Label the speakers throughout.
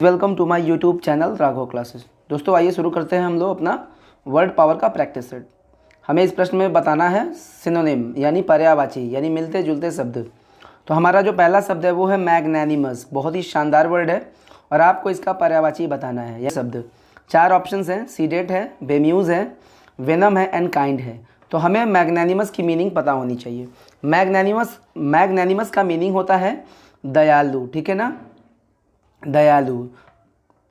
Speaker 1: Welcome to my YouTube channel Raghav classes. दोस्तों आइए शुरू करते हैं हम लोग अपना वर्ड पावर का प्रैक्टिस सेट। हमें इस प्रश्न में बताना है सिनोनिम यानी पर्यायवाची यानी मिलते जुलते शब्द। तो हमारा जो पहला शब्द है वो है मैग्नैनिमस। बहुत ही शानदार वर्ड है और आपको इसका पर्यायवाची बताना है। यह शब्द 4 ऑप्शंस हैं, सीडेट है, बेम्यूज़ है, वेनम है एंड काइंड है। तो हमें मैग्नैनिमस की मीनिंग पता होनी चाहिए। मैग्नैनिमस का मीनिंग होता है दयालु, ठीक है ना। दयालु,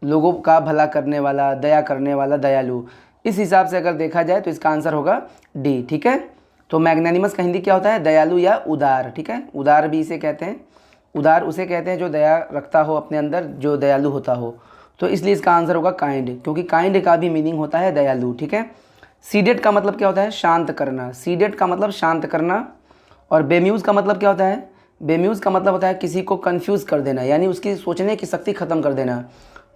Speaker 1: लोगों का भला करने वाला, दया करने वाला, दयालु। इस हिसाब से अगर देखा जाए तो इसका आंसर होगा डी, ठीक है। तो मैग्नैनिमस का हिंदी क्या होता है? दयालु या उदार, ठीक है। उदार भी इसे कहते हैं। उदार उसे कहते हैं जो दया रखता हो अपने अंदर, जो दयालु होता हो। तो इसलिए इसका आंसर होगा काइंड, क्योंकि काइंड का भी मीनिंग होता है दयालु, ठीक है। सीडेट का मतलब क्या होता है? शांत करना। सीडेट का मतलब शांत करना। और बेम्यूज़ का मतलब क्या होता है? बेम्यूज़ का मतलब होता है किसी को कंफ्यूज कर देना, यानी उसकी सोचने की शक्ति ख़त्म कर देना।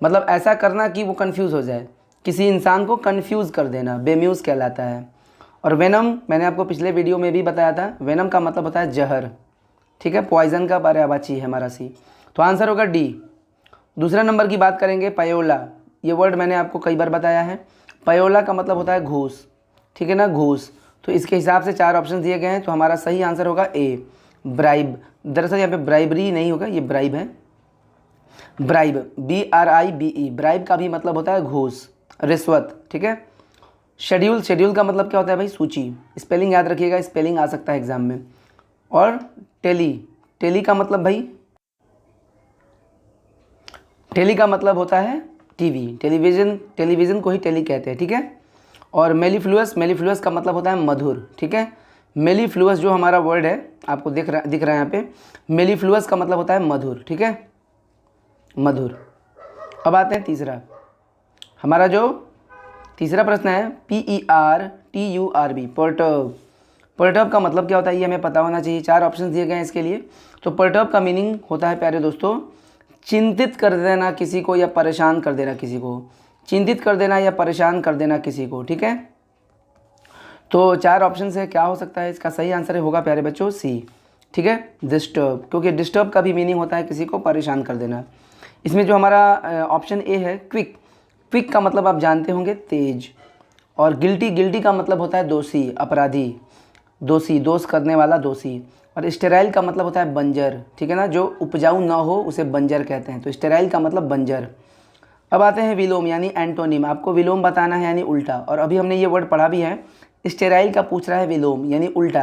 Speaker 1: मतलब ऐसा करना कि वो कंफ्यूज हो जाए, किसी इंसान को कंफ्यूज कर देना, बेम्यूज़ कहलाता है। और वेनम मैंने आपको पिछले वीडियो में भी बताया था। वेनम का मतलब होता है जहर, ठीक है। पॉइजन का पर्यायवाची है हमारा सी। तो आंसर होगा डी। दूसरा नंबर की बात करेंगे, पयोला। ये वर्ड मैंने आपको कई बार बताया है। पयोला का मतलब होता है घूस, ठीक है ना, घूस। तो इसके हिसाब से 4 ऑप्शन दिए गए हैं। तो हमारा सही आंसर होगा ए, ब्राइब। दरअसल यहाँ पे ब्राइबरी नहीं होगा, ये ब्राइब है। Bribe, BRIBE। ब्राइब का भी मतलब होता है घूस, रिश्वत, ठीक है। शेड्यूल, शेड्यूल का मतलब क्या होता है भाई? सूची। स्पेलिंग याद रखिएगा, स्पेलिंग आ सकता है एग्जाम में। और टेली, टेली का मतलब भाई, टेली का मतलब होता है टीवी, टेलीविज़न। टेलीविज़न को ही टेली कहते हैं, ठीक है। और मेलीफ्लुअस, मेलीफ्लुअस का मतलब होता है मधुर, ठीक है। मेलीफ्लुअस जो हमारा वर्ड है आपको दिख रहा है यहाँ पे। मेलीफ्लुअस का मतलब होता है मधुर, ठीक है, मधुर। अब आते हैं तीसरा। हमारा जो तीसरा प्रश्न है PERTURB, पर्टर्ब। पर्टर्ब का मतलब क्या होता है ये हमें पता होना चाहिए। 4 ऑप्शन दिए गए हैं इसके लिए। तो पर्टर्ब का मीनिंग होता है प्यारे दोस्तों, चिंतित कर देना किसी को या परेशान कर देना किसी को। चिंतित कर देना या परेशान कर देना किसी को, ठीक है। तो 4 ऑप्शन से क्या हो सकता है? इसका सही आंसर होगा प्यारे बच्चों सी, ठीक है, डिस्टर्ब। क्योंकि डिस्टर्ब का भी मीनिंग होता है किसी को परेशान कर देना। इसमें जो हमारा ऑप्शन ए है क्विक, क्विक का मतलब आप जानते होंगे तेज। और गिल्टी, गिल्टी का मतलब होता है दोषी, अपराधी, दोषी, दोष करने वाला, दोषी। और स्टेराइल का मतलब होता है बंजर, ठीक है ना, जो उपजाऊ ना हो उसे बंजर कहते हैं। तो स्टेराइल का मतलब बंजर। अब आते हैं विलोम यानी एंटोनिम। आपको विलोम बताना है यानी उल्टा। और अभी हमने ये वर्ड पढ़ा भी है। स्टेराइल का पूछ रहा है विलोम यानी उल्टा।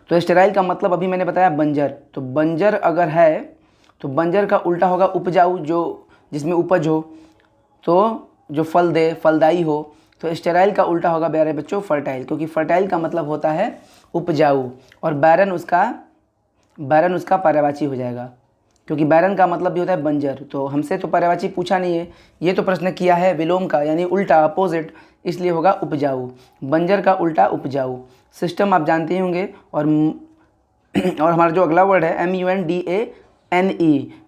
Speaker 1: तो स्टेराइल का मतलब अभी मैंने बताया बंजर। तो बंजर अगर है तो बंजर का उल्टा होगा उपजाऊ, जो जिसमें उपज हो, तो जो फल दे, फलदायी हो। तो स्टेराइल का उल्टा होगा प्यारे बच्चों फर्टाइल, क्योंकि फर्टाइल का मतलब होता है उपजाऊ। और बैरन उसका पर्यायवाची हो जाएगा, क्योंकि बैरन का मतलब भी होता है बंजर। तो हमसे तो पर्यायवाची पूछा नहीं है, ये तो प्रश्न किया है विलोम का यानी उल्टा, अपोजिट, इसलिए होगा उपजाऊ। बंजर का उल्टा उपजाऊ। सिस्टम आप जानते ही होंगे। और हमारा जो अगला वर्ड है MUNDANE,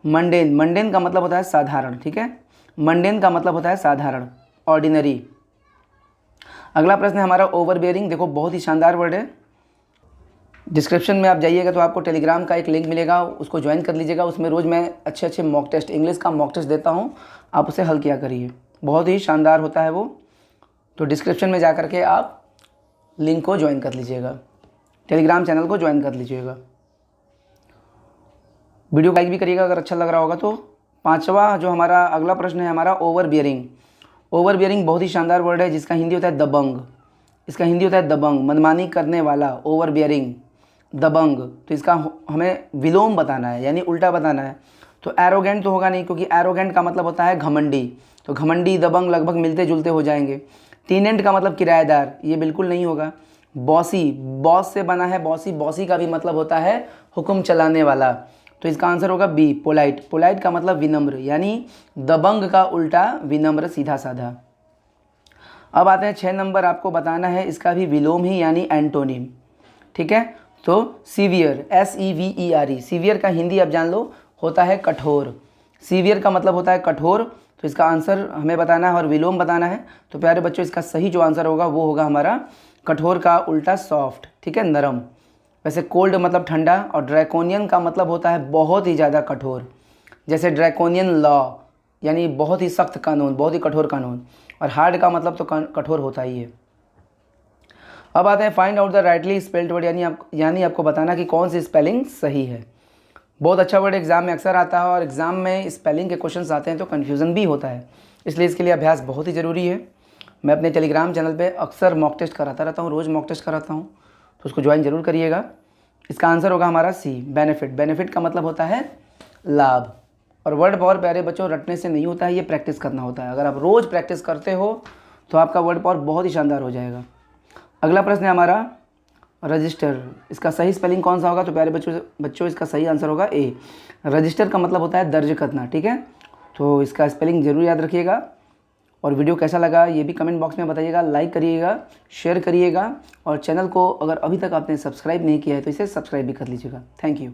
Speaker 1: मंडेन। मंडेन का मतलब होता है साधारण, ठीक है। मंडेन का मतलब होता है साधारण, ऑर्डिनरी। अगला प्रश्न है हमारा ओवरबियरिंग। देखो बहुत ही शानदार वर्ड है। डिस्क्रिप्शन में आप जाइएगा तो आपको टेलीग्राम का एक लिंक मिलेगा, उसको ज्वाइन कर लीजिएगा। उसमें रोज़ मैं अच्छे अच्छे मॉक टेस्ट, इंग्लिश का मॉक टेस्ट देता हूँ, आप उसे हल किया करिए। बहुत ही शानदार होता है वो। तो डिस्क्रिप्शन में जा करके आप लिंक को ज्वाइन कर लीजिएगा, टेलीग्राम चैनल को ज्वाइन कर लीजिएगा। वीडियो को लाइक भी करिएगा अगर अच्छा लग रहा होगा तो। 5वां जो हमारा अगला प्रश्न है हमारा ओवरबियरिंग। ओवरबियरिंग बहुत ही शानदार वर्ड है जिसका हिंदी होता है दबंग। इसका हिंदी होता है दबंग, मनमानी करने वाला, ओवरबियरिंग, दबंग। तो इसका हमें विलोम बताना है यानी उल्टा बताना है। तो एरोगेंट तो होगा नहीं, क्योंकि एरोगेंट का मतलब होता है घमंडी। तो घमंडी, दबंग लगभग मिलते जुलते हो जाएंगे। टीनेंट का मतलब किराएदार, ये बिल्कुल नहीं होगा। बॉसी, बॉस से बना है बॉसी। बॉसी का भी मतलब होता है हुक्म चलाने वाला। तो इसका आंसर होगा बी, पोलाइट। पोलाइट का मतलब विनम्र, यानी दबंग का उल्टा विनम्र, सीधा साधा। अब आते हैं 6 नंबर। आपको बताना है इसका भी विलोम ही यानी एंटोनिम, ठीक है। तो सीवियर, SEVERE। सीवियर का हिंदी आप जान लो होता है कठोर। सीवियर का मतलब होता है कठोर। तो इसका आंसर हमें बताना है और विलोम बताना है। तो प्यारे बच्चों इसका सही जो आंसर होगा वो होगा हमारा कठोर का उल्टा सॉफ्ट, ठीक है, नरम। वैसे कोल्ड मतलब ठंडा। और ड्रैकोनियन का मतलब होता है बहुत ही ज़्यादा कठोर। जैसे ड्रैकोनियन लॉ, यानी बहुत ही सख्त कानून, बहुत ही कठोर कानून, और हार्ड का मतलब तो कठोर होता ही है। अब आते हैं find out the rightly spelled word, यानी आपको बताना कि कौन सी स्पेलिंग सही है। बहुत अच्छा वर्ड एग्जाम में अक्सर आता है, और एग्जाम में स्पेलिंग के क्वेश्चंस आते हैं तो कन्फ्यूज़न भी होता है, इसलिए इसके लिए अभ्यास बहुत ही ज़रूरी है। मैं अपने टेलीग्राम चैनल पे अक्सर मॉक टेस्ट कराता रहता हूँ, रोज़ मॉक टेस्ट कराता हूँ, तो उसको ज्वाइन जरूर करिएगा। इसका आंसर होगा हमारा सी, बेनिफिट। बेनिफिट का मतलब होता है लाभ। और वर्ड पावर प्यारे बच्चों रटने से नहीं होता है, ये प्रैक्टिस करना होता है। अगर आप रोज़ प्रैक्टिस करते हो तो आपका वर्ड पावर बहुत ही शानदार हो जाएगा। अगला प्रश्न है हमारा रजिस्टर। इसका सही स्पेलिंग कौन सा होगा? तो प्यारे बच्चों इसका सही आंसर होगा ए। रजिस्टर का मतलब होता है दर्ज करना, ठीक है। तो इसका स्पेलिंग जरूर याद रखिएगा। और वीडियो कैसा लगा ये भी कमेंट बॉक्स में बताइएगा, लाइक करिएगा, शेयर करिएगा, और चैनल को अगर अभी तक आपने सब्सक्राइब नहीं किया है तो इसे सब्सक्राइब भी कर लीजिएगा। Thank you.